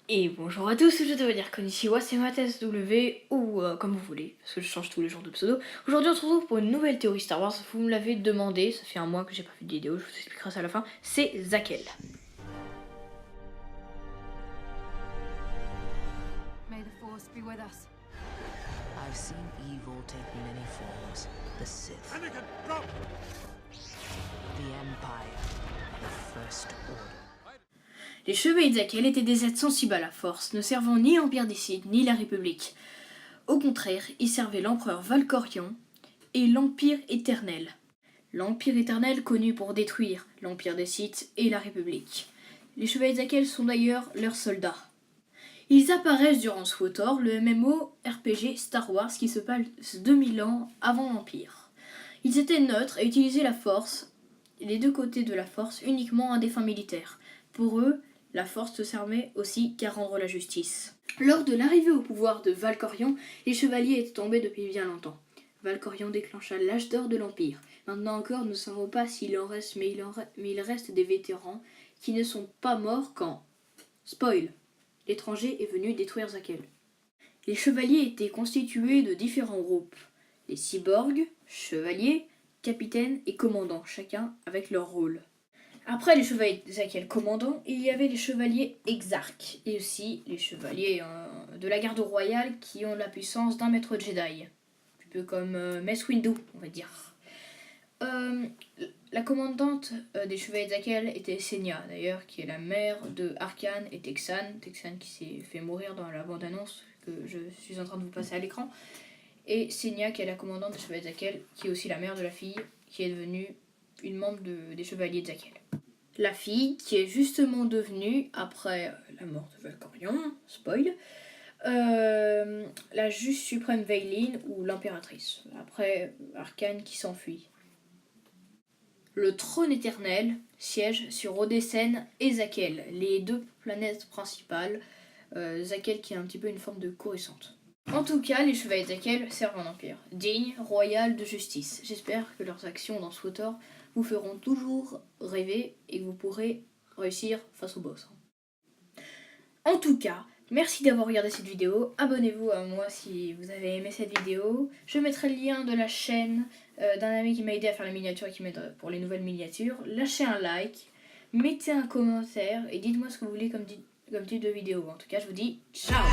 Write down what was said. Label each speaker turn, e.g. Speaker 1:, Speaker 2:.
Speaker 1: Et bonjour à tous, je dois dire Konnichiwa, c'est MathsW ou comme vous voulez, parce que je change tous les jours de pseudo. Aujourd'hui on se retrouve pour une nouvelle théorie Star Wars, vous me l'avez demandé, ça fait un mois que j'ai pas fait de vidéo, je vous expliquerai ça à la fin, c'est Zakel.
Speaker 2: May the Force be with us.
Speaker 3: I've seen evil take many forms. The Sith,
Speaker 4: Anakin, drop!
Speaker 3: the Empire, the First Order.
Speaker 1: Les chevaliers de Zakel étaient des êtres sensibles à la force, ne servant ni l'Empire des Sith ni la République. Au contraire, ils servaient l'empereur Valkorion et l'Empire éternel. L'Empire éternel connu pour détruire l'Empire des Sith et la République. Les chevaliers de Zakel sont d'ailleurs leurs soldats. Ils apparaissent durant SWTOR, le MMO RPG Star Wars qui se passe 2000 ans avant l'Empire. Ils étaient neutres et utilisaient la force, les deux côtés de la force, uniquement à des fins militaires. Pour eux, la force ne servait aussi qu'à rendre la justice. Lors de l'arrivée au pouvoir de Valkorion, les chevaliers étaient tombés depuis bien longtemps. Valkorion déclencha l'âge d'or de l'Empire. Maintenant encore, nous ne savons pas s'il en reste, mais il reste des vétérans qui ne sont pas morts quand, spoil, l'étranger est venu détruire Zakel. Les chevaliers étaient constitués de différents groupes. Les cyborgs, chevaliers, capitaines et commandants, chacun avec leur rôle. Après les chevaliers Zakel commandants, il y avait les chevaliers exarques et aussi les chevaliers de la garde royale qui ont la puissance d'un maître Jedi. Un peu comme Mace Windu, on va dire. La commandante des chevaliers Zakel était Senya, d'ailleurs, qui est la mère de Arkan et Texan. Texan qui s'est fait mourir dans la bande-annonce que je suis en train de vous passer à l'écran. Et Senya qui est la commandante des chevaliers Zakel, qui est aussi la mère de la fille, qui est devenue une membre des chevaliers de Zakel. La fille qui est justement devenue, après la mort de Valkorion, spoil, la juge suprême Vaylin ou l'impératrice, après Arkan qui s'enfuit. Le trône éternel siège sur Odécène et Zakel, les deux planètes principales, Zakel qui est un petit peu une forme de Coruscant. En tout cas, les chevaliers de Zakel servent un empire, digne, royal, de justice. J'espère que leurs actions dans SWTOR vous feront toujours rêver et que vous pourrez réussir face au boss. En tout cas, merci d'avoir regardé cette vidéo. Abonnez-vous à moi si vous avez aimé cette vidéo. Je mettrai le lien de la chaîne d'un ami qui m'a aidé à faire la miniature et qui m'aide pour les nouvelles miniatures. Lâchez un like, mettez un commentaire et dites-moi ce que vous voulez comme type de vidéo. En tout cas, je vous dis ciao!